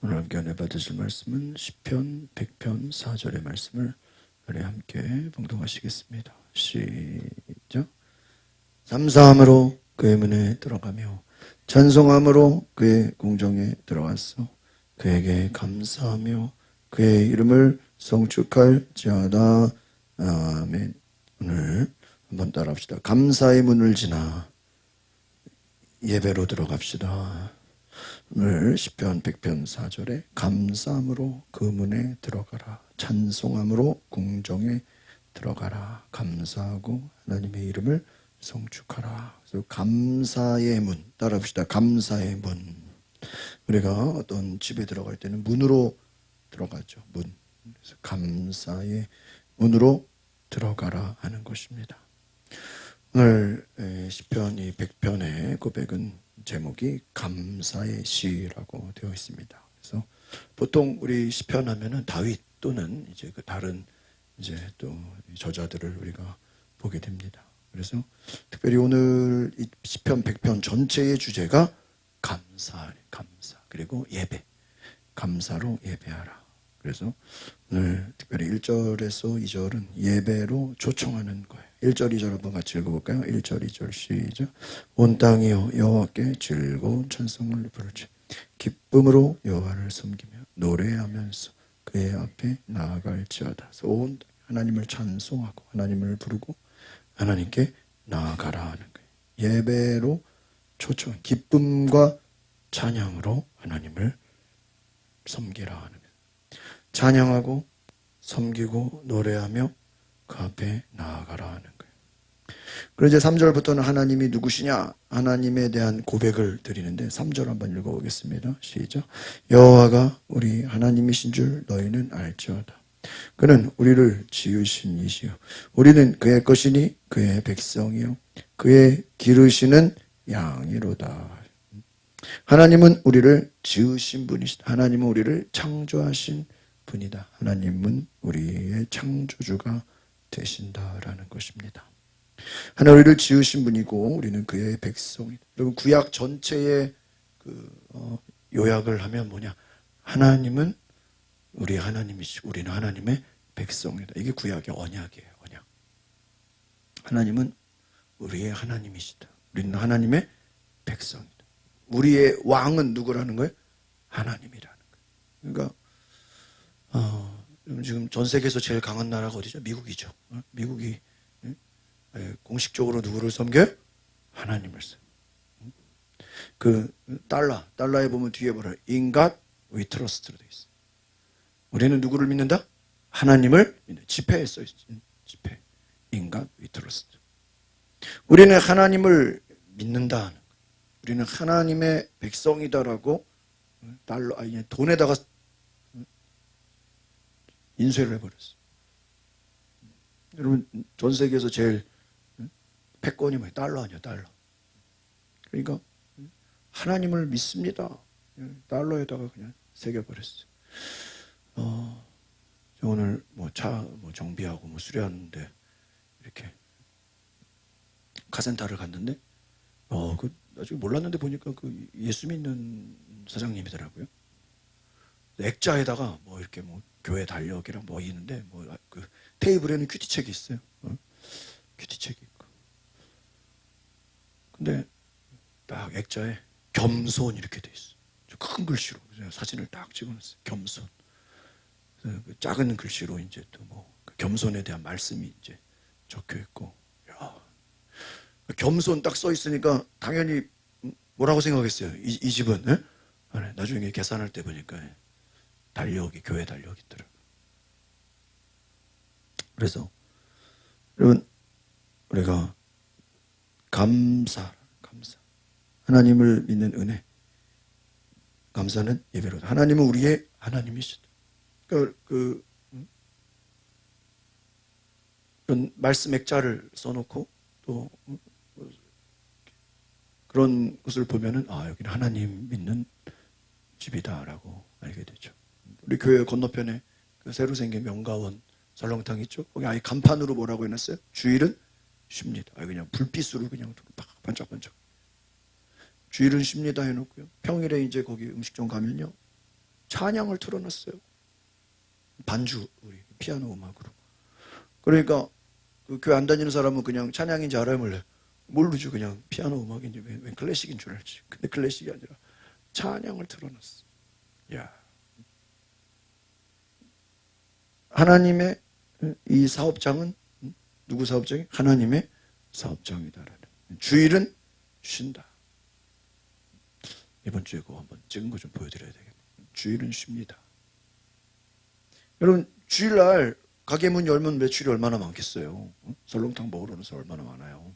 오늘 함께 은혜 받으실 말씀은 시편 100편 4절의 말씀을 우리 함께 봉독하시겠습니다. 시작. 감사함으로 그의 문에 들어가며 찬송함으로 그의 궁정에 들어갔어. 그에게 감사하며 그의 이름을 성축할지어다. 아멘. 오늘 한번 따라합시다. 감사의 문을 지나 예배로 들어갑시다. 오늘 시편 100편 4절에 감사함으로 그 문에 들어가라. 찬송함으로 궁정에 들어가라. 감사하고 하나님의 이름을 성축하라. 그래서 감사의 문, 따라합시다. 감사의 문. 우리가 어떤 집에 들어갈 때는 문으로 들어가죠. 문. 그래서 감사의 문으로 들어가라 하는 것입니다. 오늘 시편 이 100편의 고백은 제목이 감사의 시라고 되어 있습니다. 그래서 보통 우리 시편 하면은 다윗 또는 이제 그 다른 이제 또 저자들을 우리가 보게 됩니다. 그래서 특별히 오늘 이 시편 100편 전체의 주제가 감사 그리고 예배, 감사로 예배하라. 그래서 오늘 특별히 1절에서 2절은 예배로 초청하는 거예요. 1절, 2절 한번 같이 읽어볼까요? 1절, 2절 시작. 온 땅이여 여호와께 즐거운 찬송을 부르지. 기쁨으로 여호와를 섬기며 노래하면서 그의 앞에 나아갈지어다. 그래서 온 하나님을 찬송하고 하나님을 부르고 하나님께 나아가라 하는 거예요. 예배로 초청, 기쁨과 찬양으로 하나님을 섬기라 하는 거예요. 찬양하고 섬기고 노래하며 그 앞에 나아가라 하는 거예요. 그리고 이제 3절부터는 하나님이 누구시냐? 하나님에 대한 고백을 드리는데 3절 한번 읽어보겠습니다. 시작. 여호와가 우리 하나님이신 줄 너희는 알지어다. 그는 우리를 지으신 이시요 우리는 그의 것이니 그의 백성이요 그의 기르시는 양이로다. 하나님은 우리를 지으신 분이시다. 하나님은 우리를 창조하신 분이다. 하나님은 우리의 창조주가 되신다라는 것입니다. 하나님 우리를 지으신 분이고 우리는 그의 백성이다. 여러분 구약 전체의 요약을 하면 뭐냐? 하나님은 우리 하나님이시고 우리는 하나님의 백성이다. 이게 구약의 언약이에요. 언약. 하나님은 우리의 하나님이시다. 우리는 하나님의 백성이다. 우리의 왕은 누구라는 거예요? 하나님이라는 거예요. 그러니까 지금 전 세계에서 제일 강한 나라가 어디죠? 미국이죠. 미국이 공식적으로 누구를 섬겨요? 하나님을 섬겨요. 그 달러에 보면 뒤에 뭐라 In God we trust로 되어 있어요. 우리는 누구를 믿는다? 하나님을 믿는다. 지폐에 써 있어요. 지폐. In God we trust. 우리는 하나님을 믿는다. 우리는 하나님의 백성이다라고 돈에다가 인쇄를 해버렸어요. 여러분 전 세계에서 제일 패권이 뭐예요? 달러 아니에요? 달러. 그러니까 하나님을 믿습니다. 달러에다가 그냥 새겨버렸어요. 오늘 차 정비하고 수리하는데 이렇게 카센터를 갔는데 나중에 몰랐는데 보니까 그 예수 믿는 사장님이더라고요. 액자에다가 이렇게 교회 달력이랑 있는데 그 테이블에는 큐티책이 있어요. 큐티책이 있고. 근데 딱 액자에 겸손 이렇게 돼 있어. 큰 글씨로 사진을 딱 찍어놨어요. 겸손. 그 작은 글씨로 이제 또 겸손에 대한 말씀이 이제 적혀 있고. 야, 겸손 딱 써 있으니까 당연히 뭐라고 생각했어요? 이 집은 나중에 계산할 때 보니까 달력이 교회 달력이 있더라고요. 그래서 여러분 우리가 감사 하나님을 믿는 은혜 감사는 예배로 하나님은 우리의 하나님이시다. 그러니까 그런 말씀 액자를 써놓고 또 그런 것을 보면은 여기는 하나님 믿는 집이다라고 알게 되죠. 우리 교회 건너편에 그 새로 생긴 명가원 설렁탕 있죠? 거기 아예 간판으로 뭐라고 해놨어요? 주일은 쉽니다. 그냥 불빛으로 그냥 반짝반짝. 주일은 쉽니다 해놓고요. 평일에 이제 거기 음식점 가면요. 찬양을 틀어놨어요. 반주, 우리 피아노 음악으로. 그러니까 그 교회 안 다니는 사람은 그냥 찬양인지 알아요, 몰라요? 모르죠. 그냥 피아노 음악인지 웬 클래식인 줄 알지. 근데 클래식이 아니라 찬양을 틀어놨어. 야, 하나님의 이 사업장은 누구 사업장이? 하나님의 사업장이다라는. 주일은 쉰다. 이번 주에 그거 한번 찍은 거 좀 보여드려야 되겠네. 주일은 쉽니다. 여러분, 주일날 가게 문 열면 매출이 얼마나 많겠어요? 설렁탕 먹으러 오는 사람 얼마나 많아요?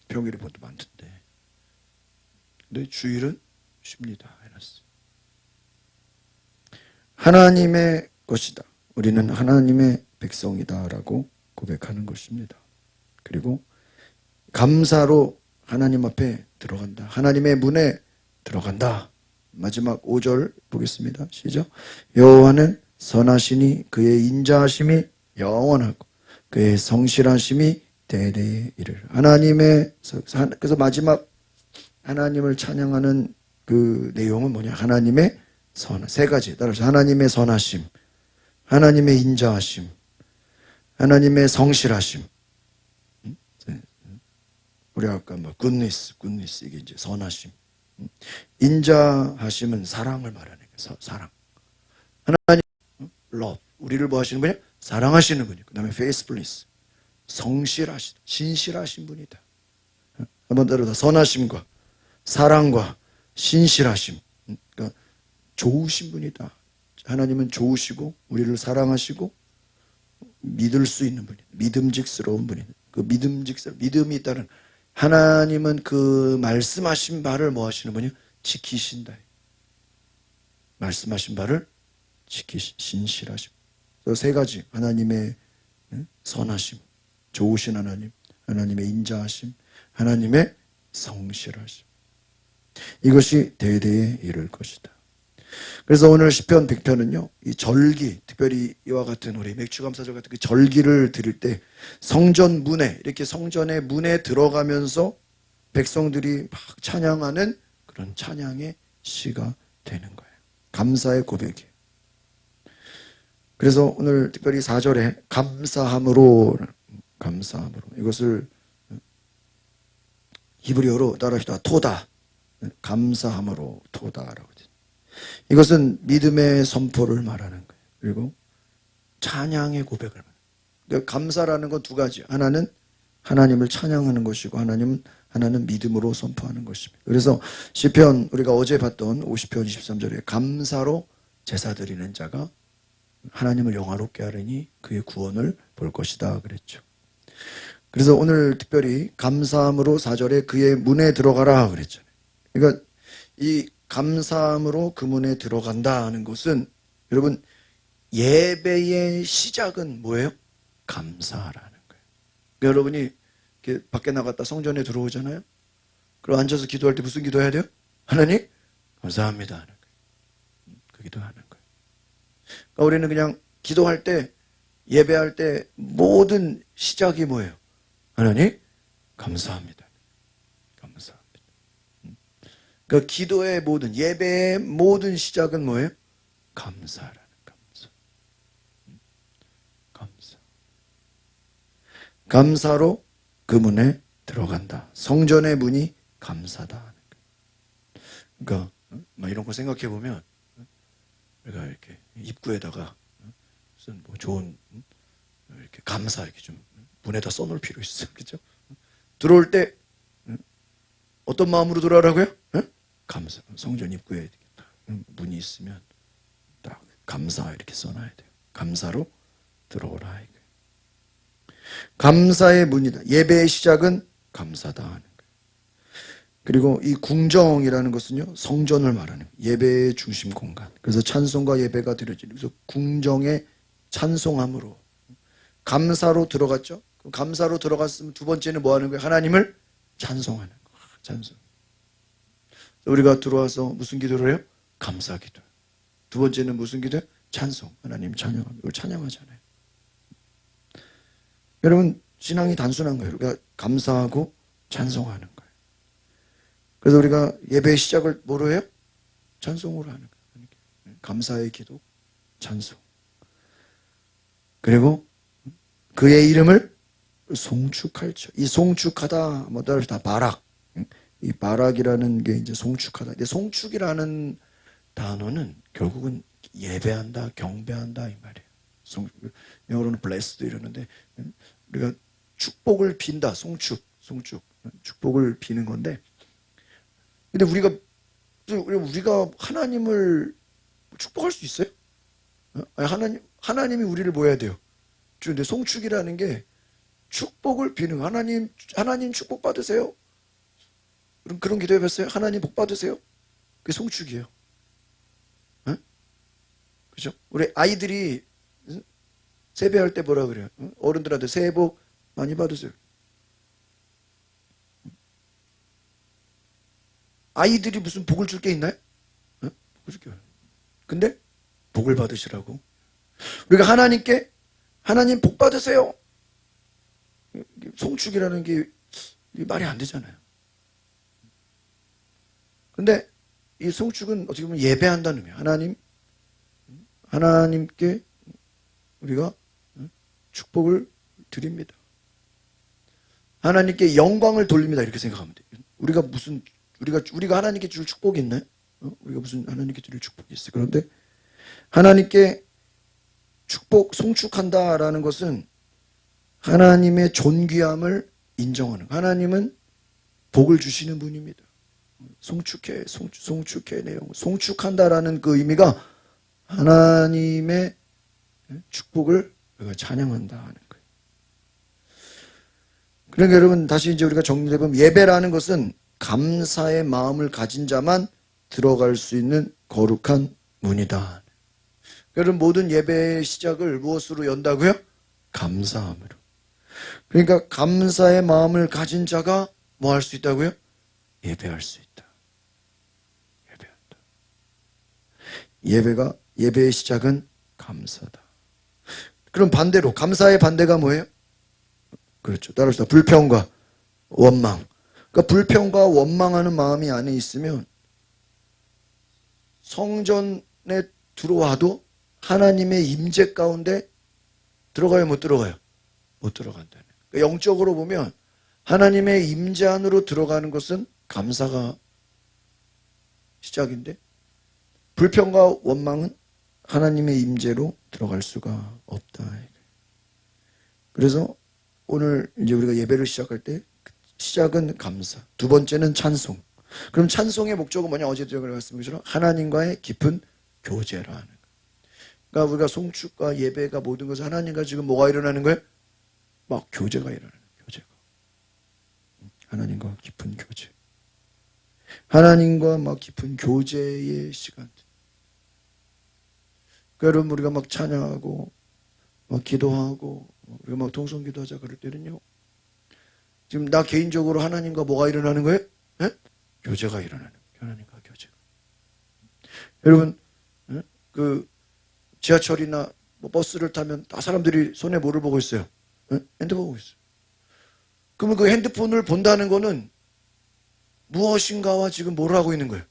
평일에 보도 많던데. 근데 주일은 쉽니다. 해놨어. 하나님의 것이다. 우리는 하나님의 백성이다라고 고백하는 것입니다. 그리고 감사로 하나님 앞에 들어간다. 하나님의 문에 들어간다. 마지막 5절 보겠습니다. 시작. 여호와는 선하시니 그의 인자하심이 영원하고 그의 성실하심이 대대에 이르라. 하나님의, 그래서 마지막 하나님을 찬양하는 그 내용은 뭐냐? 하나님의 세 가지. 따라서 하나님의 선하심, 하나님의 인자하심, 하나님의 성실하심. 우리 아까 뭐 굿니스 이게 이제 선하심. 인자하심은 사랑을 말하는 거예요. 사랑. 하나님 love, 우리를 뭐 하시는 분이야? 사랑하시는 분이고, 그 다음에 faithfulness, 성실하시다, 신실하신 분이다. 한번 따라서 선하심과 사랑과 신실하심, 그러니까 좋으신 분이다. 하나님은 좋으시고 우리를 사랑하시고 믿을 수 있는 분이다. 믿음직스러운 분이다. 그 믿음이 있다는, 하나님은 그 말씀하신 바를 뭐 하시는 분이요? 지키신다. 말씀하신 바를 신실하심. 세 가지. 하나님의 선하심, 좋으신 하나님, 하나님의 인자하심, 하나님의 성실하심. 이것이 대대에 이를 것이다. 그래서 오늘 시편 100편은요, 이 절기, 특별히 이와 같은 우리 맥주감사절 같은 그 절기를 드릴 때 성전 문에, 이렇게 성전의 문에 들어가면서 백성들이 막 찬양하는 그런 찬양의 시가 되는 거예요. 감사의 고백이에요. 그래서 오늘 특별히 4절에 감사함으로, 이것을 히브리어로 따라합시다. 토다. 감사함으로 토다라고. 이것은 믿음의 선포를 말하는 거예요. 그리고 찬양의 고백을 말하는 거예요. 그러니까 감사라는 건 두 가지. 하나는 하나님을 찬양하는 것이고, 하나는 믿음으로 선포하는 것입니다. 그래서 시편, 우리가 어제 봤던 50편 23절에 감사로 제사 드리는 자가 하나님을 영화롭게 하리니 그의 구원을 볼 것이다 그랬죠. 그래서 오늘 특별히 감사함으로 4절에 그의 문에 들어가라 그랬잖아요. 그러니까 이 감사함으로 그 문에 들어간다는 것은, 여러분, 예배의 시작은 뭐예요? 감사라는 거예요. 그러니까 여러분이 이렇게 밖에 나갔다 성전에 들어오잖아요. 그럼 앉아서 기도할 때 무슨 기도해야 돼요? 하나님 감사합니다 하는 거예요. 그 기도하는 거예요. 그러니까 우리는 그냥 기도할 때, 예배할 때 모든 시작이 뭐예요? 하나님 감사합니다. 감사합니다. 그러니까 기도의 모든, 예배의 모든 시작은 뭐예요? 감사라는, 감사. 감사로 그 문에 들어간다. 성전의 문이 감사다 하는 거예요. 그러니까 막 이런 거 생각해 보면, 우리가 이렇게 입구에다가 무슨 뭐 좋은 이렇게 감사 이렇게 좀 문에다 써놓을 필요 있어요. 그렇죠? 들어올 때 어떤 마음으로 들어오라고요? 감사. 성전 입구에 문이 있으면 딱 감사 이렇게 써놔야 돼요. 감사로 들어오라. 감사의 문이다. 예배의 시작은 감사다 하는 거예요. 그리고 이 궁정이라는 것은요, 성전을 말하는 예배의 중심 공간. 그래서 찬송과 예배가 드려지는, 그래서 궁정의 찬송함으로 감사로 들어갔죠. 감사로 들어갔으면 두 번째는 뭐 하는 거예요? 하나님을 찬송하는 거예요. 찬송. 우리가 들어와서 무슨 기도를 해요? 감사 기도. 두 번째는 무슨 기도예요? 찬송. 하나님 찬양합니다. 이걸 찬양하잖아요. 여러분, 신앙이 단순한 거예요. 우리가 감사하고 찬송하는 거예요. 그래서 우리가 예배의 시작을 뭐로 해요? 찬송으로 하는 거예요. 감사의 기도, 찬송. 그리고 그의 이름을 송축할지어다. 이 송축하다, 뭐 따로 다 바락. 이 바락이라는 게 이제 송축하다. 근데 송축이라는 단어는 결국은 예배한다, 경배한다 이 말이에요. 영어로는 blessed 이러는데 우리가 축복을 빈다, 송축, 축복을 비는 건데. 근데 우리가 하나님을 축복할 수 있어요? 아니, 하나님이 우리를 뭐 해야 돼요? 근데 송축이라는 게 축복을 비는, 하나님 축복 받으세요. 그런 기도 해봤어요? 하나님 복 받으세요. 그게 송축이에요. 그죠? 우리 아이들이 세배할 때 뭐라 그래요? 어른들한테 새해 복 많이 받으세요. 아이들이 무슨 복을 줄 게 있나요? 복을 줄 게. 근데 복을 받으시라고. 우리가 하나님께 하나님 복 받으세요. 송축이라는 게 말이 안 되잖아요. 근데 이 송축은 어떻게 보면 예배한다는 의미예요. 하나님께 우리가 축복을 드립니다. 하나님께 영광을 돌립니다. 이렇게 생각하면 돼요. 우리가 하나님께 줄 축복이 있나요? 우리가 무슨 하나님께 드릴 축복이 있어요. 그런데 하나님께 송축한다라는 것은 하나님의 존귀함을 인정하는, 하나님은 복을 주시는 분입니다. 송축해 내 영혼. 송축한다라는 그 의미가 하나님의 축복을 우리가 찬양한다 하는 거예요. 그러니까 여러분 다시 이제 우리가 정리해보면 예배라는 것은 감사의 마음을 가진 자만 들어갈 수 있는 거룩한 문이다. 여러분 모든 예배의 시작을 무엇으로 연다고요? 감사함으로. 그러니까 감사의 마음을 가진 자가 뭐 할 수 있다고요? 예배할 수 있다. 예배한다. 예배의 시작은 감사다. 그럼 반대로 감사의 반대가 뭐예요? 그렇죠. 따라서 불평과 원망. 그러니까 불평과 원망하는 마음이 안에 있으면 성전에 들어와도 하나님의 임재 가운데 들어가요, 못 들어가요? 못 들어간다는. 그러니까 영적으로 보면 하나님의 임재 안으로 들어가는 것은 감사가 시작인데 불평과 원망은 하나님의 임재로 들어갈 수가 없다. 그래서 오늘 이제 우리가 예배를 시작할 때 시작은 감사, 두 번째는 찬송. 그럼 찬송의 목적은 뭐냐? 어제 제가 말씀드린 것처럼 하나님과의 깊은 교제라는 거예요. 그러니까 우리가 송축과 예배가 모든 것은 하나님과 지금 뭐가 일어나는 거예요? 막 교제가 일어나는 거예요. 교제가. 하나님과 깊은 교제. 하나님과 막 깊은 교제의 시간. 여러분 우리가 막 찬양하고 막 기도하고 우리가 막 동성기도하자 그럴 때는요. 지금 나 개인적으로 하나님과 뭐가 일어나는 거예요? 네? 교제가 일어나는 거예요. 하나님과 교제가. 여러분 그 지하철이나 뭐 버스를 타면 다 사람들이 손에 뭐를 보고 있어요? 네? 핸드폰 보고 있어요. 그러면 그 핸드폰을 본다는 거는 무엇인가와 지금 뭘 하고 있는 거예요?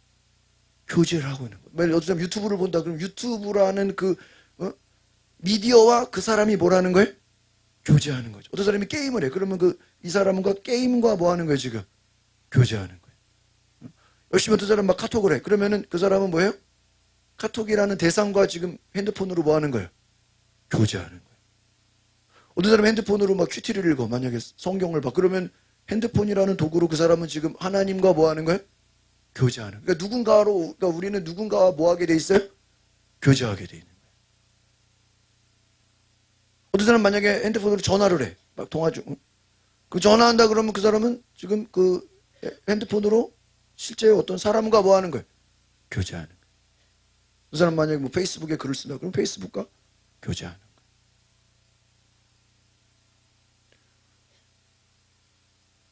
교제를 하고 있는 거예요. 만약 어떤 사람 유튜브를 본다 그러면 유튜브라는 그 미디어와 그 사람이 뭐라는 거예요? 교제하는 거죠. 어떤 사람이 게임을 해. 그러면 이 사람은 게임과 뭐 하는 거예요, 지금? 교제하는 거예요. 열심히 어떤 사람 막 카톡을 해. 그러면은 그 사람은 뭐예요? 카톡이라는 대상과 지금 핸드폰으로 뭐 하는 거예요? 교제하는 거예요. 어떤 사람은 핸드폰으로 막 큐티를 읽어. 만약에 성경을 봐. 그러면 핸드폰이라는 도구로 그 사람은 지금 하나님과 뭐 하는 거예요? 교제하는. 그러니까 우리는 누군가와 뭐 하게 돼 있어요? 교제하게 돼 있는 거예요. 어떤 사람 만약에 핸드폰으로 전화를 해. 막 통화 중. 그 전화한다 그러면 그 사람은 지금 그 핸드폰으로 실제 어떤 사람과 뭐 하는 거예요? 교제하는 거예요. 그 사람 만약에 뭐 페이스북에 글을 쓴다 그러면 페이스북과 교제하는 거예요.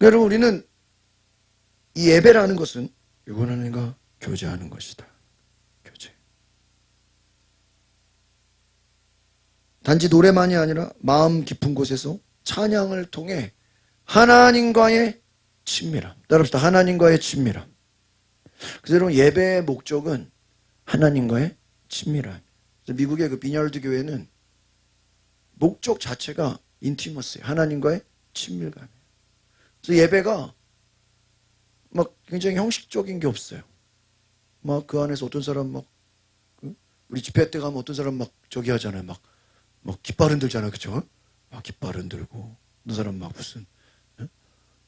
여러분 우리는 이 예배라는 것은 하나님과 교제하는 것이다. 교제. 단지 노래만이 아니라 마음 깊은 곳에서 찬양을 통해 하나님과의 친밀함. 따라합시다. 하나님과의 친밀함. 그래서 여러분 예배의 목적은 하나님과의 친밀함. 그래서 미국의 그 비냐르드 교회는 목적 자체가 인티머스예요. 하나님과의 친밀감이에요. 그래서 예배가 막 굉장히 형식적인 게 없어요. 막 그 안에서 어떤 사람 막 우리 집회 때 가면 어떤 사람 막 저기 하잖아요. 막 깃발 흔들잖아요. 그쵸? 막 깃발 흔들고 어떤 사람 막 무슨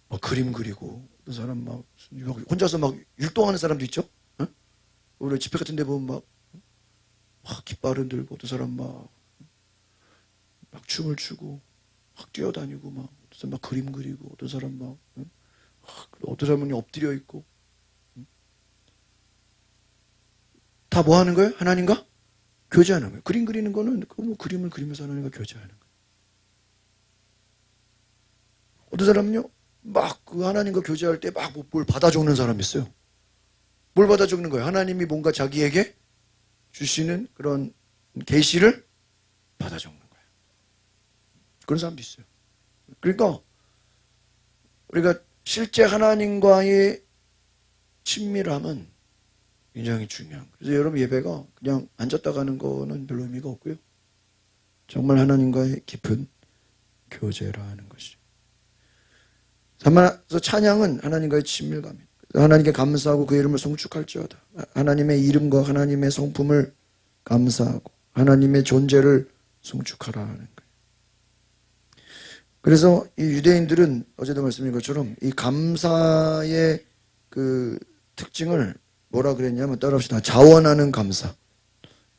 막 그림 그리고 어떤 사람 막 혼자서 막 율동하는 사람도 있죠. 우리 집회 같은 데 보면 막 깃발 흔들고 어떤 사람 막 춤을 추고 막 뛰어다니고 막 어떤 사람 막 그림 그리고 어떤 사람 막 어떤 사람은 엎드려 있고 다 뭐 하는 거예요? 하나님과 교제하는 거예요. 그림 그리는 거는 뭐 그림을 그리면서 하나님과 교제하는 거예요. 어떤 사람은요 막 그 하나님과 교제할 때 막 뭘 받아 적는 사람이 있어요. 뭘 받아 적는 거예요? 하나님이 뭔가 자기에게 주시는 그런 계시를 받아 적는 거예요. 그런 사람도 있어요. 그러니까 우리가 실제 하나님과의 친밀함은 굉장히 중요한 거예요. 그래서 여러분 예배가 그냥 앉았다 가는 거는 별로 의미가 없고요. 정말 하나님과의 깊은 교제라 하는 것이죠. 그래서 찬양은 하나님과의 친밀감입니다. 하나님께 감사하고 그 이름을 송축할지어다. 하나님의 이름과 하나님의 성품을 감사하고 하나님의 존재를 송축하라 하는 거예요. 그래서 이 유대인들은 어제도 말씀드린 것처럼 이 감사의 그 특징을 뭐라 그랬냐면 따라합시다. 자원하는 감사.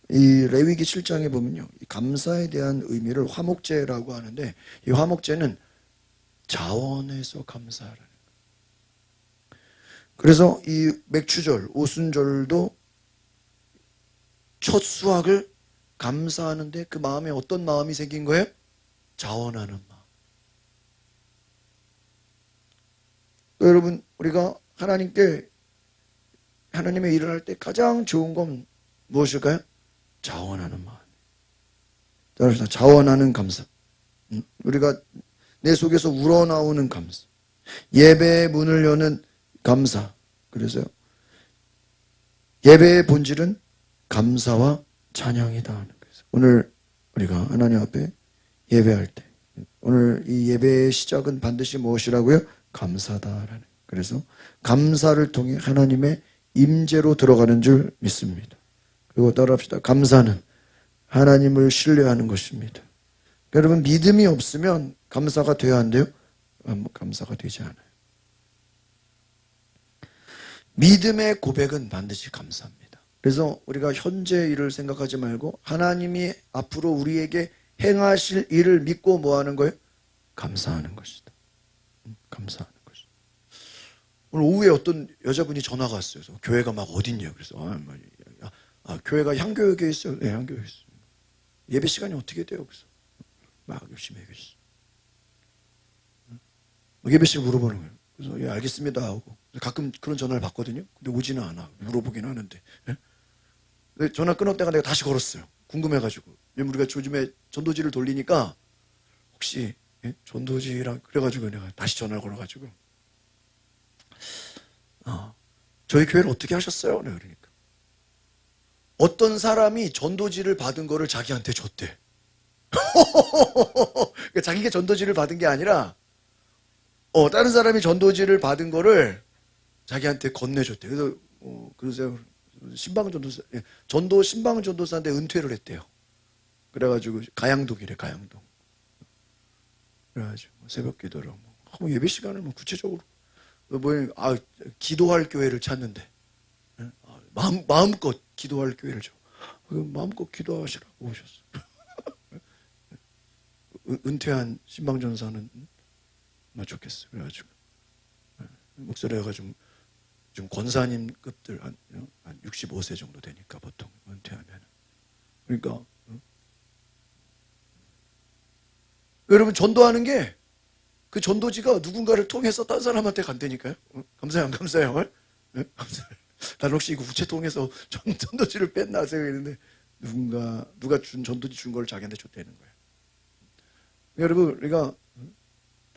이 레위기 7장에 보면요. 이 감사에 대한 의미를 화목제라고 하는데 이 화목제는 자원해서 감사하라는 거예요. 그래서 이 맥추절, 오순절도 첫 수확을 감사하는데 그 마음에 어떤 마음이 생긴 거예요? 자원하는 마음. 여러분 우리가 하나님께 하나님의 일을 할 때 가장 좋은 건 무엇일까요? 자원하는 마음. 따라합시다. 자원하는 감사. 우리가 내 속에서 우러나오는 감사. 예배의 문을 여는 감사. 그래서요. 예배의 본질은 감사와 찬양이다 하는 거예요. 오늘 우리가 하나님 앞에 예배할 때 오늘 이 예배의 시작은 반드시 무엇이라고요? 감사다라는. 그래서 감사를 통해 하나님의 임재로 들어가는 줄 믿습니다. 그리고 따라합시다. 감사는 하나님을 신뢰하는 것입니다. 여러분 믿음이 없으면 감사가 돼야 한대요? 감사가 되지 않아요. 믿음의 고백은 반드시 감사합니다. 그래서 우리가 현재 일을 생각하지 말고 하나님이 앞으로 우리에게 행하실 일을 믿고 뭐 하는 거예요? 감사하는 것이다. 감사하는 것이다. 오늘 오후에 어떤 여자분이 전화가 왔어요. 그래서 교회가 막 어딨냐. 그래서 교회가 향교역에 있어요. 네, 향교역에 있어요. 예배 시간이 어떻게 돼요? 그래서 막 열심히 얘기했어. 예배 시간 물어보는 거예요. 그래서 예, 알겠습니다 하고 가끔 그런 전화를 받거든요. 근데 오지는 않아. 물어보긴 하는데. 예? 전화 끊었다가 내가 다시 걸었어요. 궁금해가지고. 우리가 요즘에 전도지를 돌리니까 혹시 예? 전도지랑 그래가지고 내가 다시 전화를 걸어가지고 저희 교회를 어떻게 하셨어요? 그러니까 어떤 사람이 전도지를 받은 거를 자기한테 줬대. 그러니까 자기가 전도지를 받은 게 아니라 다른 사람이 전도지를 받은 거를 자기한테 건네줬대. 그래서 신방은 전도사, 전도 신방은 전도사인데 은퇴를 했대요. 그래가지고 가양동이래, 가양동. 그래가지고 새벽 기도를 예배 시간을 구체적으로 기도할 교회를 찾는데 마음껏 기도할 교회를 줘. 마음껏 기도하시라고 오셨어. 은퇴한 신방 전사는 좋겠어. 그래가지고 목소리가 좀 권사님급들 한 65세 정도 되니까 보통 은퇴하면. 그러니까 여러분 전도하는 게 그 전도지가 누군가를 통해서 딴 사람한테 간다니까요. 감사해요, 안 감사해요? 나는 혹시 이거 우체 통해서 전도지를 뺐나 생각했는데 누가 준 전도지 준 걸 자기한테 줬다는 거예요. 여러분 우리가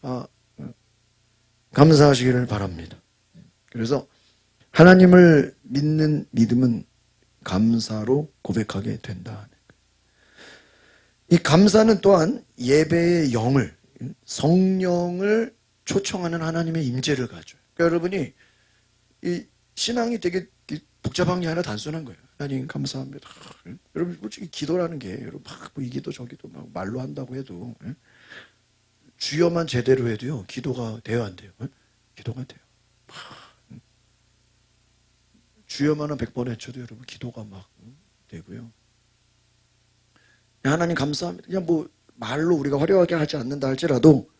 다 감사하시기를 바랍니다. 그래서 하나님을 믿는 믿음은 감사로 고백하게 된다. 이 감사는 또한 예배의 영을, 성령을 초청하는 하나님의 임재를 가져요. 그러니까 여러분이 이 신앙이 되게 복잡한 게 아니라 단순한 거예요. 하나님 감사합니다. 여러분 솔직히 기도라는 게 여러분 막뭐 이 기도 저 기도 막 말로 한다고 해도 주여만 제대로 해도요 기도가 돼요 안 돼요? 기도가 돼요. 주여만은 100번 외쳐도 여러분 기도가 막 되고요. 하나님 감사합니다. 그냥 뭐 말로 우리가 화려하게 하지 않는다 할지라도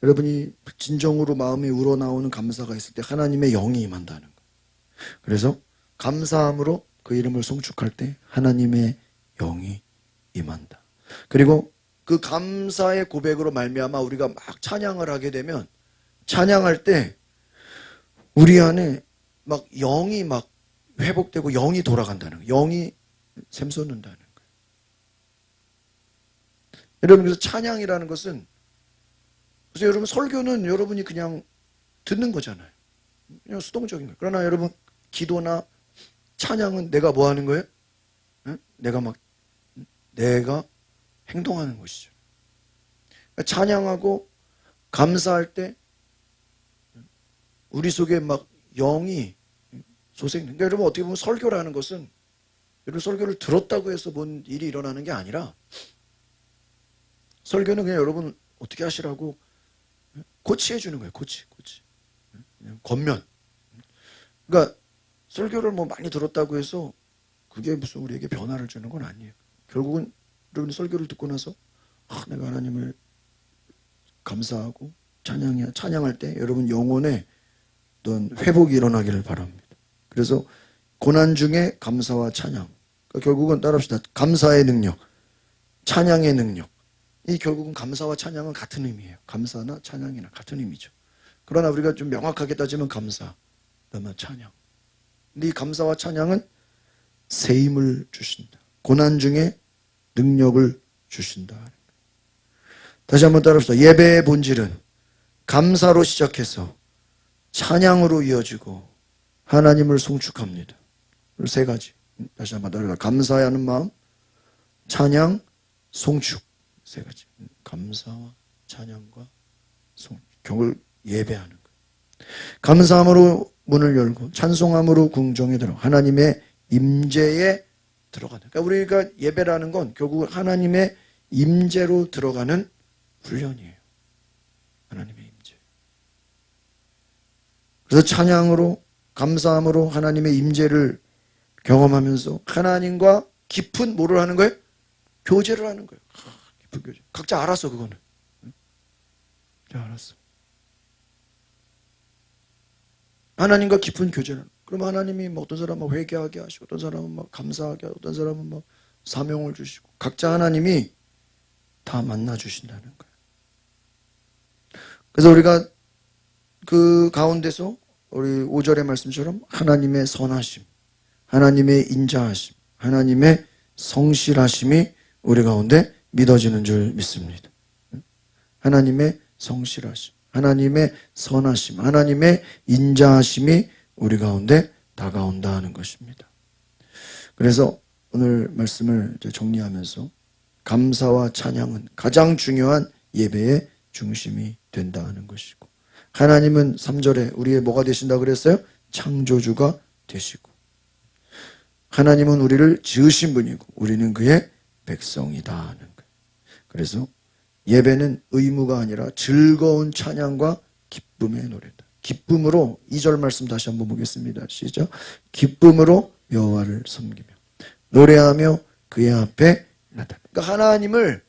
여러분이 진정으로 마음이 우러나오는 감사가 있을 때 하나님의 영이 임한다는 거예요. 그래서 감사함으로 그 이름을 송축할 때 하나님의 영이 임한다. 그리고 그 감사의 고백으로 말미암아 우리가 막 찬양을 하게 되면 찬양할 때 우리 안에 막 영이 막 회복되고 영이 돌아간다는 거예요. 영이 샘솟는다는 거예요. 여러분 그래서 찬양이라는 것은 그래서 여러분 설교는 여러분이 그냥 듣는 거잖아요. 그냥 수동적인 거예요. 그러나 여러분 기도나 찬양은 내가 뭐 하는 거예요? 내가 행동하는 것이죠. 찬양하고 감사할 때 우리 속에 막 영이 솟아있는. 그러니까 여러분 어떻게 보면 설교라는 것은 여러분 설교를 들었다고 해서 뭔 일이 일어나는 게 아니라 설교는 그냥 여러분 어떻게 하시라고 코치해 주는 거예요. 코치. 그냥 겉면. 그러니까 설교를 뭐 많이 들었다고 해서 그게 무슨 우리에게 변화를 주는 건 아니에요. 결국은 여러분이 설교를 듣고 나서 내가 하나님을 감사하고 찬양할 때 여러분 영혼에 어떤 회복이 일어나기를 바랍니다. 그래서 고난 중에 감사와 찬양. 그러니까 결국은 따라합시다. 감사의 능력, 찬양의 능력. 이 결국은 감사와 찬양은 같은 의미예요. 감사나 찬양이나 같은 의미죠. 그러나 우리가 좀 명확하게 따지면 감사, 그다음에 찬양. 근데 이 감사와 찬양은 새 힘을 주신다. 고난 중에 능력을 주신다. 다시 한번 따라합시다. 예배의 본질은 감사로 시작해서 찬양으로 이어지고 하나님을 송축합니다. 세 가지. 다시 한번 따라합시다. 감사하는 마음, 찬양, 송축. 세 가지. 감사와 찬양과 경을 예배하는 것. 감사함으로 문을 열고 찬송함으로 궁정에 들어 하나님의 임재에 들어가는. 그러니까 우리가 예배라는 건 결국 하나님의 임재로 들어가는 훈련이에요. 하나님의 임재. 그래서 찬양으로 감사함으로 하나님의 임재를 경험하면서 하나님과 깊은 뭐를 하는 거예요? 교제를 하는 거예요. 깊은 교제. 각자 알았어 그거는. 각자 알았어. 하나님과 깊은 교제를. 그럼 하나님이 뭐 어떤 사람은 회개하게 하시고 어떤 사람은 막 감사하게 하고 어떤 사람은 막 사명을 주시고 각자 하나님이 다 만나 주신다는 거예요. 그래서 우리가 그 가운데서 우리 5절의 말씀처럼 하나님의 선하심, 하나님의 인자하심, 하나님의 성실하심이 우리 가운데 믿어지는 줄 믿습니다. 하나님의 성실하심, 하나님의 선하심, 하나님의 인자하심이 우리 가운데 다가온다 하는 것입니다. 그래서 오늘 말씀을 정리하면서 감사와 찬양은 가장 중요한 예배의 중심이 된다 하는 것이고 하나님은 3절에 우리의 뭐가 되신다 그랬어요? 창조주가 되시고 하나님은 우리를 지으신 분이고 우리는 그의 백성이다 하는 거예요. 그래서 예배는 의무가 아니라 즐거운 찬양과 기쁨의 노래다. 기쁨으로 2절 말씀 다시 한번 보겠습니다. 시작. 기쁨으로 여호와를 섬기며 노래하며 그의 앞에 나다. 그러니까 하나님을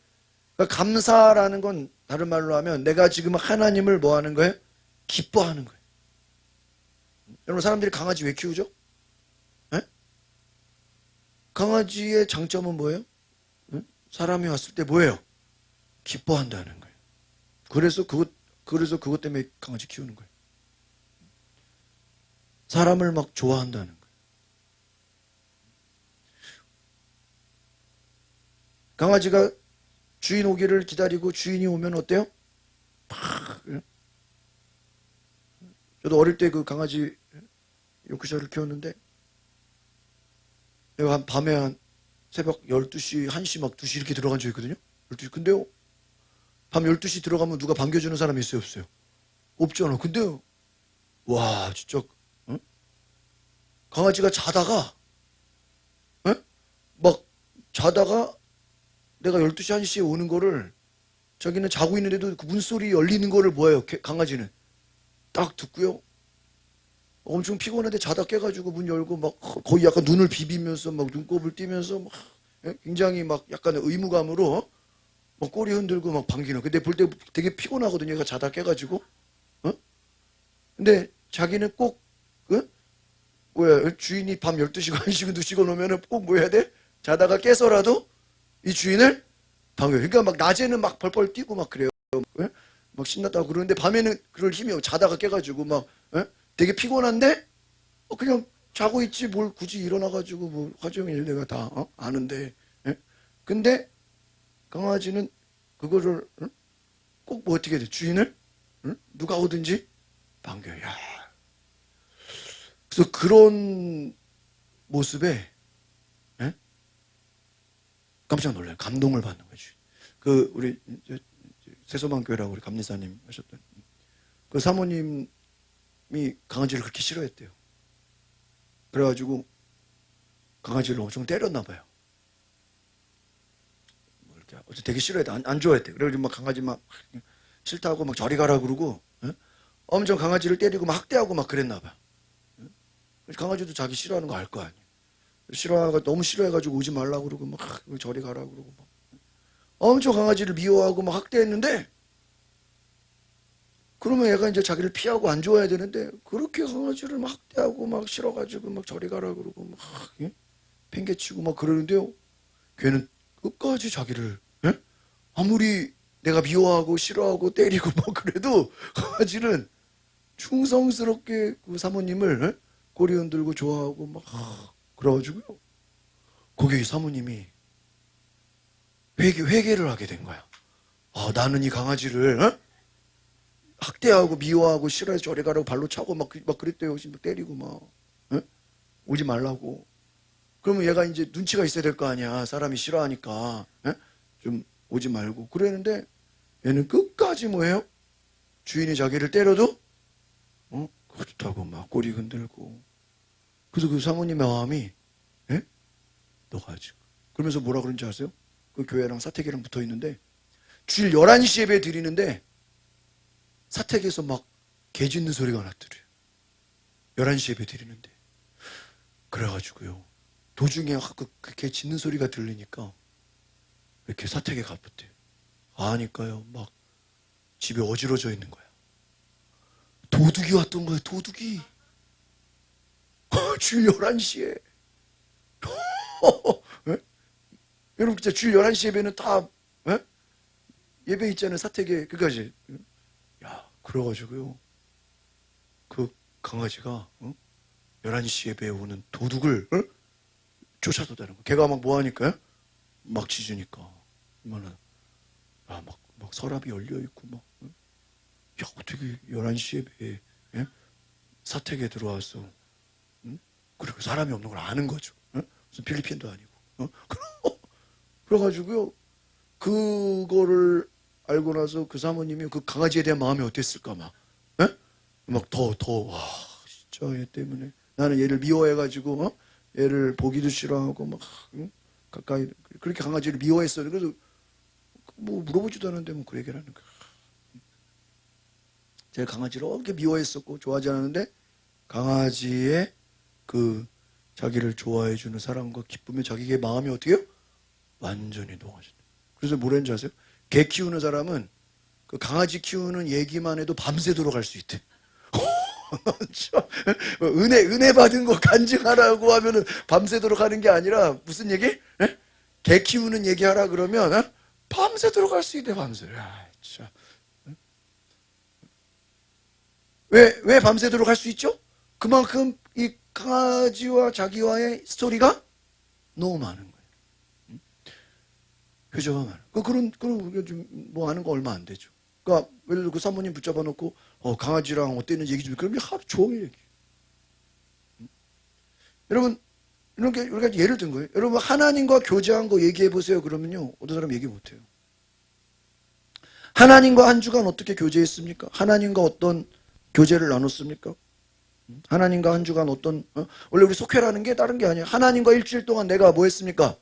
그러니까 감사라는 건 다른 말로 하면 내가 지금 하나님을 뭐 하는 거예요? 기뻐하는 거예요. 여러분 사람들이 강아지 왜 키우죠? 네? 강아지의 장점은 뭐예요? 네? 사람이 왔을 때 뭐예요? 기뻐한다는 거예요. 그래서 그것 때문에 강아지 키우는 거예요. 사람을 막 좋아한다는 거예요. 강아지가 주인 오기를 기다리고 주인이 오면 어때요? 팍. 저도 어릴 때 그 강아지 요크셔를 키웠는데 내가 밤에 한 새벽 12시, 1시 막 2시 이렇게 들어간 적 있거든요. 12시. 근데요, 밤 12시 들어가면 누가 반겨주는 사람이 있어요, 없어요? 없잖아. 근데요, 와, 진짜, 응? 강아지가 자다가, 응? 막 자다가 내가 12시, 1시에 오는 거를 자기는 자고 있는데도 그 문소리 열리는 거를 뭐예요? 강아지는 딱 듣고요. 엄청 피곤한데 자다 깨가지고 문 열고 막 거의 약간 눈을 비비면서 막 눈곱을 띄면서 막 굉장히 막 약간 의무감으로 막 꼬리 흔들고 막 반기는. 근데 볼 때 되게 피곤하거든요. 얘가 자다 깨가지고. 어? 근데 자기는 꼭 뭐야 주인이 밤 12시간, 1시간, 2시간 오면은 꼭 뭐 해야 돼? 자다가 깨서라도 이 주인을 반겨요. 그러니까 막 낮에는 막 벌벌 뛰고 막 그래요. 예? 막 신났다고 그러는데 밤에는 그럴 힘이 없고 자다가 깨가지고 막 되게 피곤한데 그냥 자고 있지 뭘 굳이 일어나가지고 뭐 화정일 내가 다 아는데. 예? 근데 강아지는 그거를 꼭 뭐 어떻게 돼? 주인을 누가 오든지 반겨요. 야. 그래서 그런 모습에 예? 깜짝 놀라요. 감동을 받는 거지. 그 우리 세소망교회라고 우리 감리사님 하셨던 그 사모님이 강아지를 그렇게 싫어했대요. 그래가지고 강아지를 엄청 때렸나 봐요. 뭐 이렇게 어째 되게 싫어했대. 안 좋아했대. 그래가지고 막 강아지 막 싫다고 막 저리 가라 그러고 엄청 강아지를 때리고 막 학대하고 막 그랬나 봐. 강아지도 자기 싫어하는 거 알 거 아니에요. 싫어하가 너무 싫어해가지고 오지 말라고 그러고 막 저리 가라 그러고 막 엄청 강아지를 미워하고 막 학대했는데 그러면 얘가 이제 자기를 피하고 안 좋아해야 되는데 그렇게 강아지를 막 학대하고 막 싫어가지고 막 저리 가라 그러고 막 팽개치고 막 그러는데요. 걔는 끝까지 자기를 아무리 내가 미워하고 싫어하고 때리고 뭐 그래도 강아지는 충성스럽게 그 사모님을 꼬리 흔들고 좋아하고 막 그래가지고요. 거기 사모님이 회개를 하게 된 거야. 아, 나는 이 강아지를 학대하고 미워하고 싫어해서 저리 가라고 발로 차고 막 그랬대요. 막 때리고 막 오지 말라고. 그러면 얘가 이제 눈치가 있어야 될 거 아니야. 사람이 싫어하니까 좀 오지 말고 그랬는데 얘는 끝까지 뭐예요? 주인이 자기를 때려도 그렇다고 막 꼬리 흔들고. 그래서 그 사모님의 마음이 너가 지금 그러면서 뭐라 그런지 아세요? 그 교회랑 사택이랑 붙어 있는데 주일 11시 예배 드리는데 사택에서 막 개 짖는 소리가 났더래요. 11시 예배 드리는데. 그래가지고요. 도중에 개 짖는 소리가 들리니까 이렇게 사택에 가봤대요. 아니까요. 막 집에 어지러져 있는 거야. 도둑이 왔던 거야. 도둑이. 주일 11시에. 여러분 진짜 주일 11시 예배는 다 예배 있잖아요. 사택에. 그까지. 야, 그래가지고요. 그 강아지가 11시 예배에 오는 도둑을 쫓아도다는 거. 걔가 막 뭐하니까요? 막 짖으니까. 얼마나 막 서랍이 열려있고 막 야, 어떻게 11시 예배에 사택에 들어와서 그리고 사람이 없는 걸 아는 거죠. 무슨 필리핀도 아니고. 그래가지고요. 그거를 알고 나서 그 사모님이 그 강아지에 대한 마음이 어땠을까 막. 막 와, 진짜 얘 때문에 나는 얘를 미워해가지고 얘를 보기도 싫어하고 막 가까이 그렇게 강아지를 미워했어요. 그래서 뭐 물어보지도 않았는데 뭐 그 얘기를 하는 거야. 제가 강아지를 이렇게 미워했었고 좋아하지 않았는데 강아지의 그 자기를 좋아해주는 사랑과 기쁨에 자기의 마음이 어떻게 해요? 완전히 녹아진다. 그래서 뭐라는지 아세요? 개 키우는 사람은 그 강아지 키우는 얘기만 해도 밤새도록 할 수 있대. 은혜 받은 거 간증하라고 하면은 밤새도록 하는 게 아니라 무슨 얘기? 개 키우는 얘기하라 그러면 밤새도록 할 수 있대. 밤새. 야, 진짜. 왜 밤새도록 할 수 있죠? 그만큼 이 강아지와 자기와의 스토리가 너무 많은 거예요. 효자가 많아. 그런 우리가 좀 뭐 아는 거 얼마 안 되죠. 그러니까 예를 들어 그 사모님 붙잡아 놓고 강아지랑 어땠는지 얘기 좀 그러면 하루 종일 얘기. 여러분 이런 게 우리가 예를 든 거예요. 여러분 하나님과 교제한 거 얘기해 보세요. 그러면요 어떤 사람 얘기 못 해요. 하나님과 한 주간 어떻게 교제했습니까? 하나님과 어떤 교제를 나눴습니까? 하나님과 한 주간 어떤 원래 우리 속회라는 게 다른 게 아니에요. 하나님과 일주일 동안 내가 뭐 했습니까?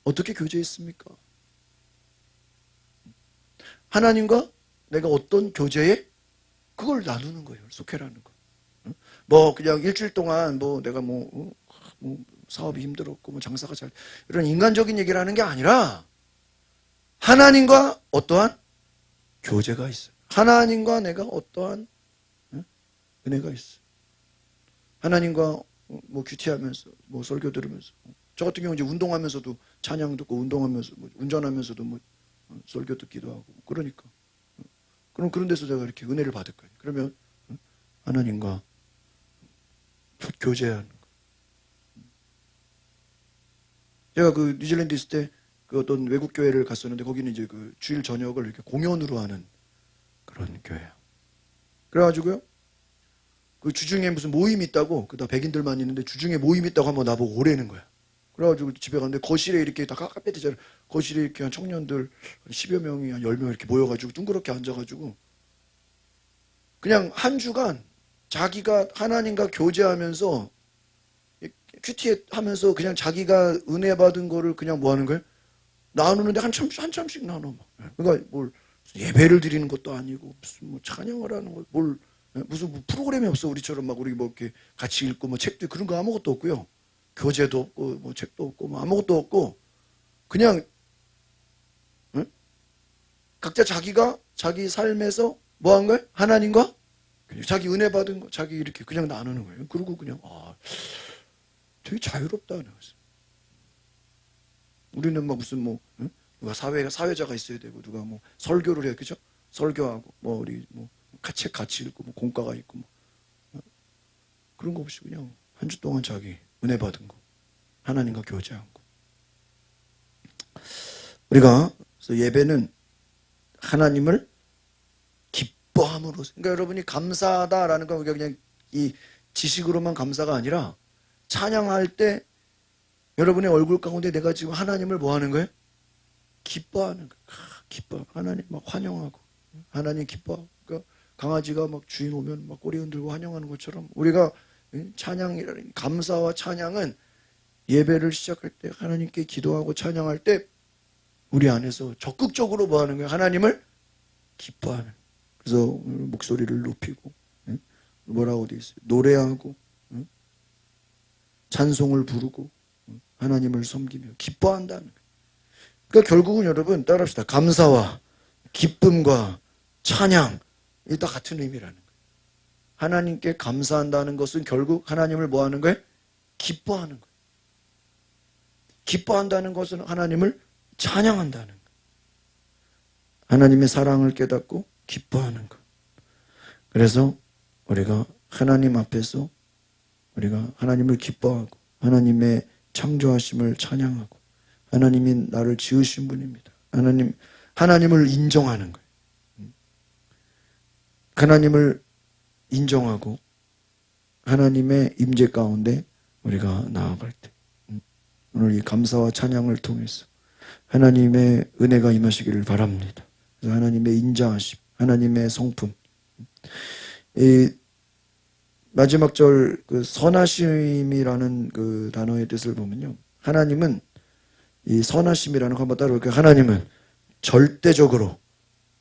어떻게 교제했습니까? 하나님과 내가 어떤 교제에 그걸 나누는 거예요. 속회라는 거. 뭐 그냥 일주일 동안 뭐 내가 뭐 사업이 힘들었고 뭐 장사가 잘 이런 인간적인 얘기를 하는 게 아니라 하나님과 어떠한 교제가 있어요. 하나님과 내가 어떠한 은혜가 있어요. 하나님과 뭐 큐티하면서 뭐 설교 들으면서 저 같은 경우 이제 운동하면서도 찬양 듣고 운동하면서 뭐 운전하면서도 뭐 설교 듣기도 하고 그러니까 그럼 그런 데서 제가 이렇게 은혜를 받을 거예요. 그러면 하나님과 교제하는 거. 제가 그 뉴질랜드 있을 때 그 어떤 외국 교회를 갔었는데 거기는 이제 그 주일 저녁을 이렇게 공연으로 하는 그런 교회야. 그래가지고요. 그 주중에 무슨 모임이 있다고 그다 백인들만 있는데 주중에 모임이 있다고 한번 나보고 오래는 거야. 그래가지고 집에 갔는데 거실에 이렇게 다 카페트잖아. 거실에 이렇게 한 청년들 10여 명이 한 10명 이렇게 모여가지고 둥그렇게 앉아가지고 그냥 한 주간 자기가 하나님과 교제하면서 큐티하면서 그냥 자기가 은혜 받은 거를 그냥 뭐 하는 거예요? 나누는데 한참씩 나눠. 그러니까 뭘 예배를 드리는 것도 아니고 무슨 뭐 찬양을 하는 거 뭘 무슨 뭐 프로그램이 없어. 우리처럼 막 우리 뭐 이렇게 같이 읽고 뭐 책도 그런 거 아무것도 없고요. 교재도 없고 뭐 책도 없고 뭐 아무것도 없고 그냥 각자 자기가 자기 삶에서 뭐 한 거예요? 하나님과 자기 은혜 받은 거 자기 이렇게 그냥 나누는 거예요. 그리고 그냥 되게 자유롭다. 우리는 막 무슨 뭐 누가 사회자가 있어야 되고 누가 뭐 설교를 해 그죠? 설교하고 뭐 우리 뭐 책 같이 읽고 뭐 공과가 있고 뭐 그런 거 없이 그냥 한 주 동안 자기 은혜 받은 거 하나님과 교제한 거. 우리가 그래서 예배는 하나님을 기뻐함으로써 그러니까 여러분이 감사하다라는 건 우리가 그냥 이 지식으로만 감사가 아니라 찬양할 때 여러분의 얼굴 가운데 내가 지금 하나님을 뭐 하는 거예요? 기뻐하는 거예요. 기뻐. 하나님 막 환영하고 하나님 기뻐하고 그러니까 강아지가 막 주인 오면 막 꼬리 흔들고 환영하는 것처럼 우리가 찬양이라는 감사와 찬양은 예배를 시작할 때 하나님께 기도하고 찬양할 때 우리 안에서 적극적으로 뭐 하는 거예요? 하나님을 기뻐하는. 그래서 목소리를 높이고 뭐라고 돼 있어요? 노래하고 찬송을 부르고 하나님을 섬기며 기뻐한다는 거예요. 그러니까 결국은 여러분 따라합시다. 감사와 기쁨과 찬양 이 다 같은 의미라는 거예요. 하나님께 감사한다는 것은 결국 하나님을 뭐 하는 거예요? 기뻐하는 거예요. 기뻐한다는 것은 하나님을 찬양한다는 거예요. 하나님의 사랑을 깨닫고 기뻐하는 것. 그래서 우리가 하나님 앞에서 우리가 하나님을 기뻐하고 하나님의 창조하심을 찬양하고 하나님이 나를 지으신 분입니다. 하나님을 인정하는 거예요. 하나님을 인정하고 하나님의 임재 가운데 우리가 나아갈 때 오늘 이 감사와 찬양을 통해서 하나님의 은혜가 임하시기를 바랍니다. 그래서 하나님의 인자하심, 하나님의 성품. 이 마지막 절 그 선하심이라는 그 단어의 뜻을 보면요. 하나님은 이 선하심이라는 거 한번 따라볼게요. 하나님은 절대적으로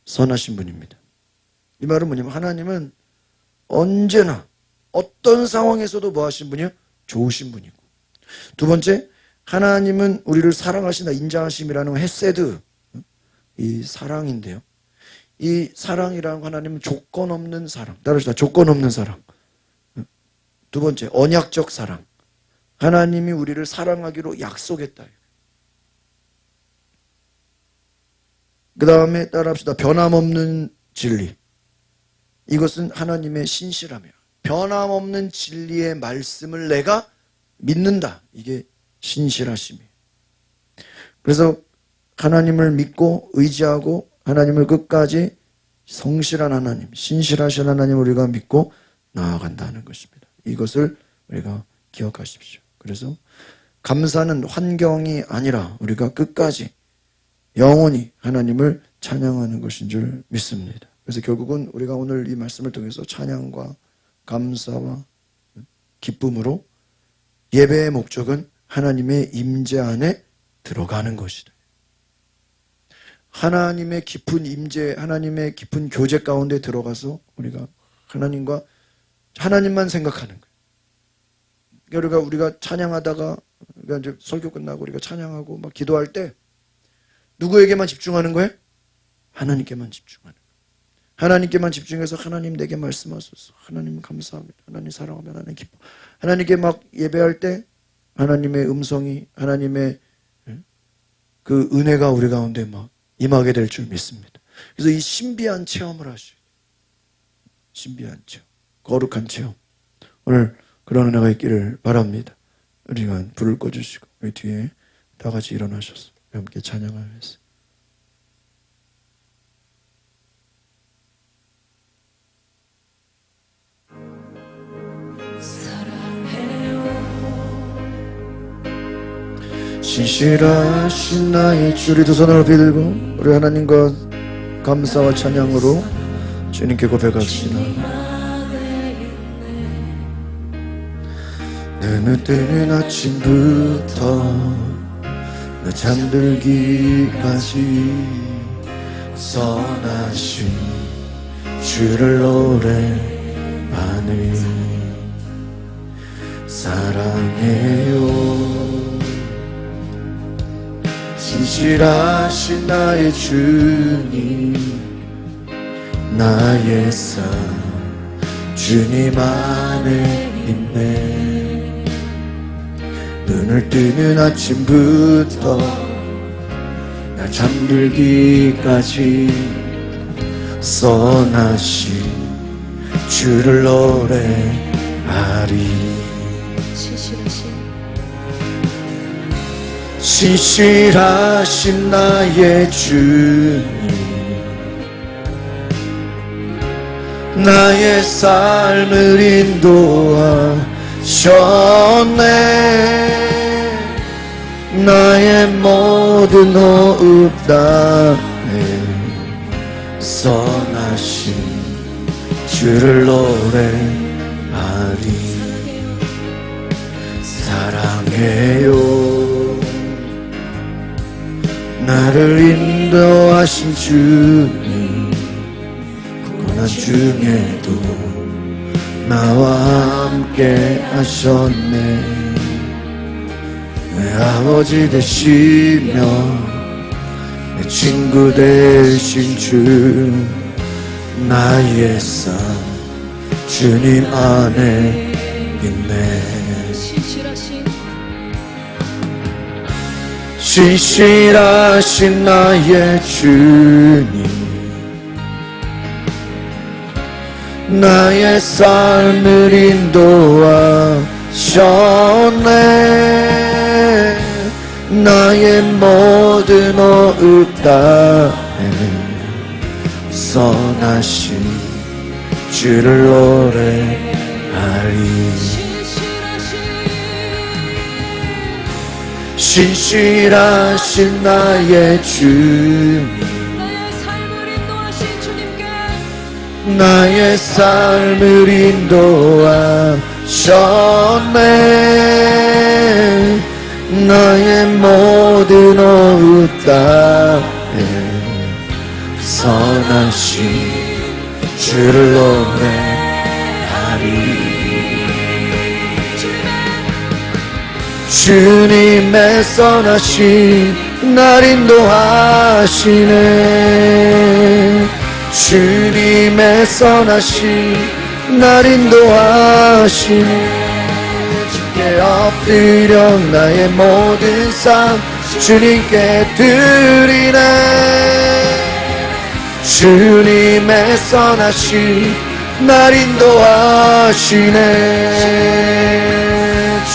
선하신 분입니다. 이 말은 뭐냐면 하나님은 언제나 어떤 상황에서도 뭐 하신 분이요? 좋으신 분이고. 두 번째, 하나님은 우리를 사랑하시나 인자하심이라는 헤세드, 이 사랑인데요. 이 사랑이라는 하나님은 조건 없는 사랑. 따라합시다. 조건 없는 사랑. 두 번째, 언약적 사랑. 하나님이 우리를 사랑하기로 약속했다. 그 다음에 따라합시다. 변함없는 진리. 이것은 하나님의 신실함이에요. 변함없는 진리의 말씀을 내가 믿는다. 이게 신실하심이에요. 그래서 하나님을 믿고 의지하고 하나님을 끝까지 성실한 하나님, 신실하신 하나님을 우리가 믿고 나아간다는 것입니다. 이것을 우리가 기억하십시오. 그래서 감사는 환경이 아니라 우리가 끝까지 영원히 하나님을 찬양하는 것인 줄 믿습니다. 그래서 결국은 우리가 오늘 이 말씀을 통해서 찬양과 감사와 기쁨으로 예배의 목적은 하나님의 임재 안에 들어가는 것이다. 하나님의 깊은 임재, 하나님의 깊은 교제 가운데 들어가서 우리가 하나님만 생각하는 거예요. 그러니까 우리가 찬양하다가 그러니까 이제 설교 끝나고 우리가 찬양하고 막 기도할 때 누구에게만 집중하는 거예요? 하나님께만 집중하는 거예요. 하나님께만 집중해서 하나님 내게 말씀하소서. 하나님 감사합니다. 하나님 사랑합니다. 하나님 기뻐. 하나님께 막 예배할 때 하나님의 음성이 하나님의 그 은혜가 우리 가운데 막 임하게 될 줄 믿습니다. 그래서 이 신비한 체험을 하셔야 돼요. 신비한 체험, 거룩한 체험. 오늘 그런 은혜가 있기를 바랍니다. 우리가 불을 꺼주시고 우리 뒤에 다 같이 일어나셔서 함께 찬양하면서 신실하신 나의 주. 우리 두 손을 높이 들고 우리 하나님과 감사와 찬양으로 주님께 고백합시다. 눈을 뜨는 아침부터 나 잠들기까지 선하신 주를 노래하네. 사랑해요. 신실하신 나의 주님, 나의 삶 주님 안에 있네. 눈을 뜨는 아침부터 나 잠들기까지 선하신 주를 노래하리. 신실하신 나의 주님, 나의 삶을 인도하셨네. 나의 모든 호흡 다해 선하신 주를 노래하리. 사랑해요. 나를 인도하신 주님, 고난 중에도 나와 함께 하셨네. 내 아버지 되시며 내 친구 되신 주, 나의 삶 주님 안에 있네. 신실하신 나의 주님, 나의 삶을 인도하셨네. 나의 모든 호흡 다해 선하신 주를 노래하리. 신실하신 나의 주님, 나의 삶을 인도하셨네. 나의 모든 호흡 다해 선하신 주를 노래하리. 주님의 선하신 날 인도하시네. 주님의 선하신 날 인도하시네. 주께 엎드려 나의 모든 삶 주님께 드리네. 주님의 선하신 날 인도하시네.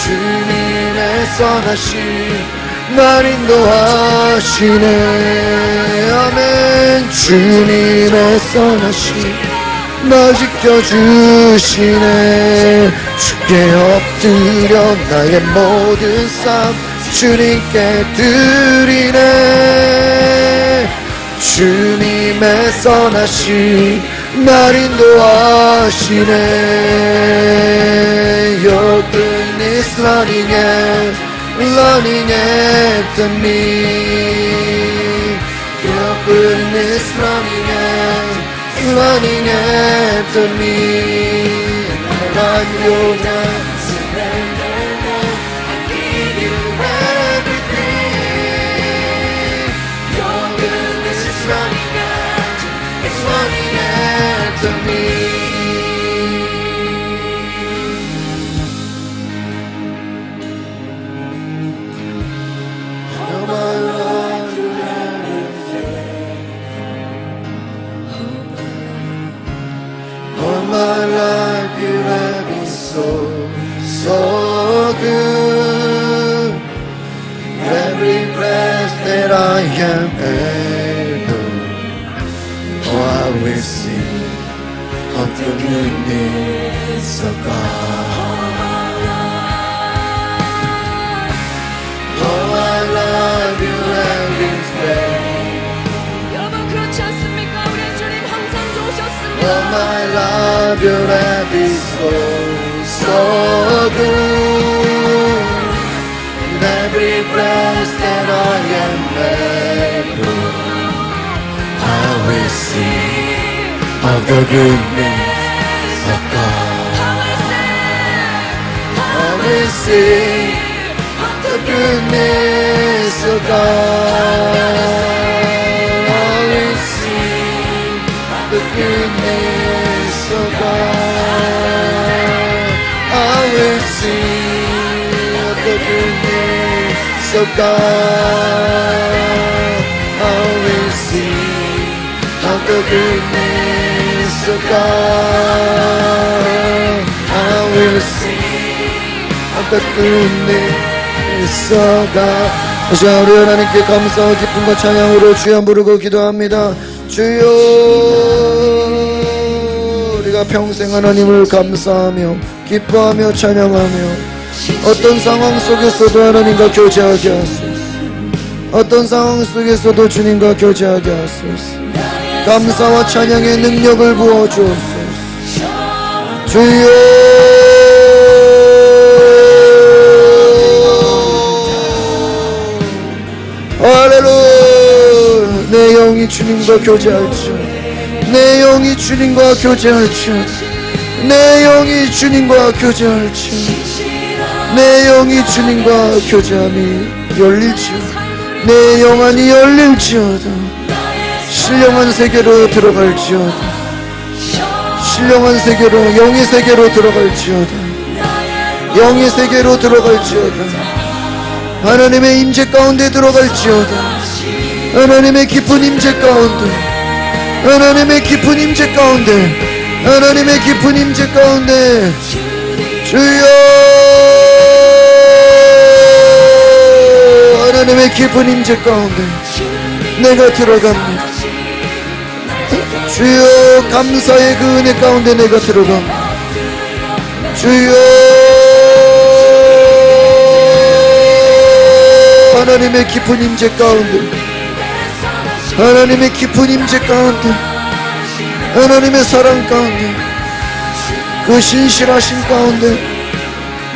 주님의 선하신 날 인도하시네. 아멘. 주님의 선하신 나 지켜주시네. 주께 엎드려 나의 모든 삶 주님께 드리네. 주님의 선하심 날 인도하시네. Your goodness running after me. Your goodness running after me. I'm your man. I give you everything. Your goodness is running after me. All my life you have been faithful. All my life you have been so good. Every breath that I am able, oh, I will sing of the goodness of God. All my life you have been faithful. 여러분 그렇지 않습니까? 우리 주님 항상 좋으셨습니다. All my life you have been so good. In every breath that I am able, I will sing of the goodness of God. I will sing of the goodness of God. I will sing of the goodness of God. I will sing of the goodness of God. I will sing of the goodness of God. I will sing of the goodness of God. 다시 우리 하나님께 감사와 기쁨과 찬양으로 주여 부르고 기도합니다. 주여, 우리가 평생 하나님을 감사하며 기뻐하며 찬양하며 어떤 상황 속에서도 하나님과 교제하게 하소서. 어떤 상황 속에서도 주님과 교제하게 하소서. 감사와 찬양의 능력을 부어주옵소서. 주여, 할렐루야. 내 영이 주님과 교제할지어다. 내 영이 주님과 교제할지어다. 내 영이 주님과 교제할지어다. 내 영이 주님과 교제함이 열릴지어다. 내 영안이 열릴지어다. 신령한 세계로 들어갈지어다. 신령한 세계로, 영의 세계로 들어갈지어다. 영의 세계로 들어갈지어다. 하나님의 임재 가운데 들어갈지어다. 하나님의 깊은 임재 가운데, 하나님의 깊은 임재 가운데, 하나님의 깊은 임재 가운데. 주여, 하나님의 깊은 임재 가운데 내가 들어갑니다. 주여, 감사의 그 은혜 가운데 내가 들어갑니다. 주여, 하나님의 깊은 임재 가운데, 하나님의 깊은 임재 가운데, 하나님의 사랑 가운데, 그 신실하신 가운데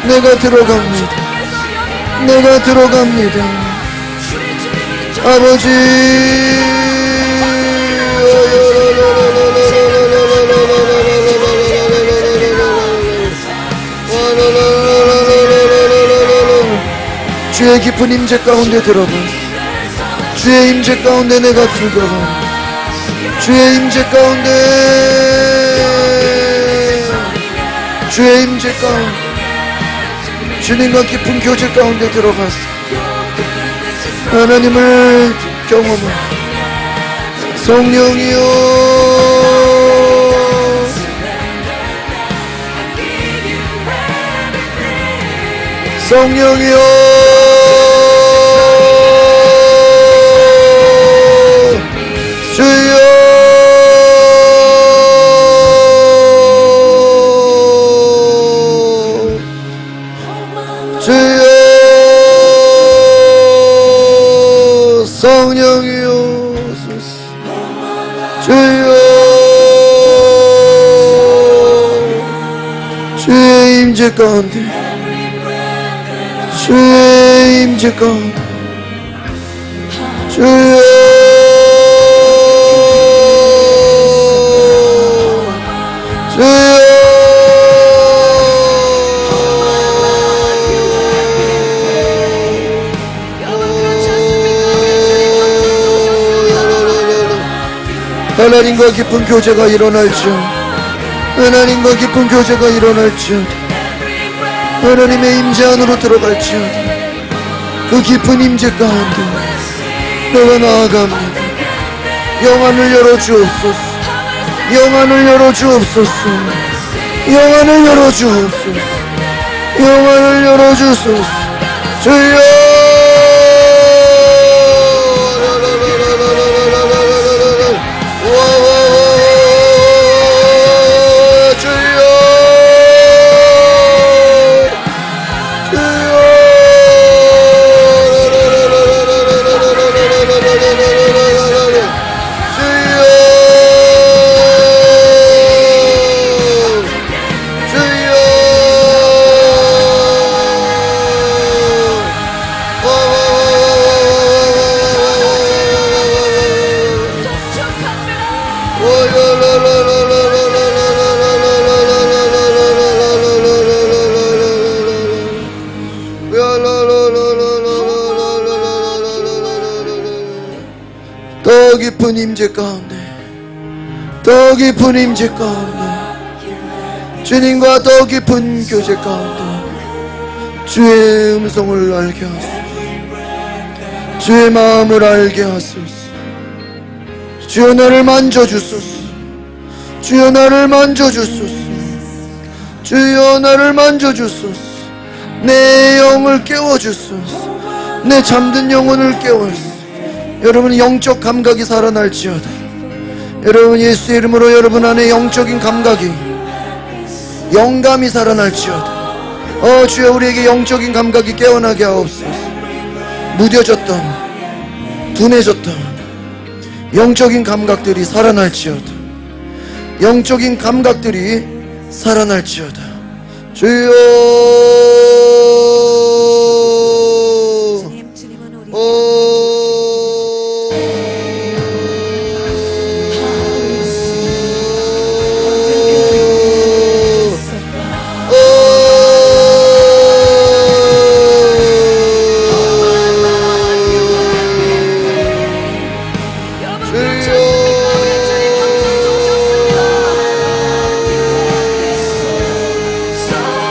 내가 들어갑니다. 내가 들어갑니다. 아버지, 주의 깊은 임재 가운데 들어가. 주의 임재 가운데 내가 들어가. 주의 임재 가운데, 주의 임재 가운데, 주님과 깊은 교제 가운데 들어가서 하나님을 경험하고, 성령이여, 성령이여, 주여, 인정이옵소서. 주여 주의 임재 가운데 주의 임재 가운데 주여 주여 하나님과 깊은 교제가 일어날지어다. 하나님과 깊은 교제가 일어날지어다. 하나님의 임재 안으로 들어갈지어다. 그 깊은 임재 가운데 내가 나아갑니다. 영안을 열어주옵소서. 영안을 열어주옵소서. 영안을 열어주옵소서. 영안을 열어주소서. 주여 더 깊은 임재 가운데 더 깊은 임재 가운데 주님과 더 깊은 교제 가운데 주의 음성을 알게 하소서. 주의 마음을 알게 하소서. 주여 나를 만져주소서. 주여 나를 만져주소서. 주여 나를 만져주소서. 내 영을 깨워주소서. 내 잠든 영혼을 깨워주소서. 여러분 영적 감각이 살아날지어다. 여러분 예수의 이름으로 여러분 안에 영적인 감각이 영감이 살아날지어다. 주여 우리에게 영적인 감각이 깨어나게 하옵소서. 무뎌졌던 둔해졌던 영적인 감각들이 살아날지어다. 영적인 감각들이 살아날지어다. 주여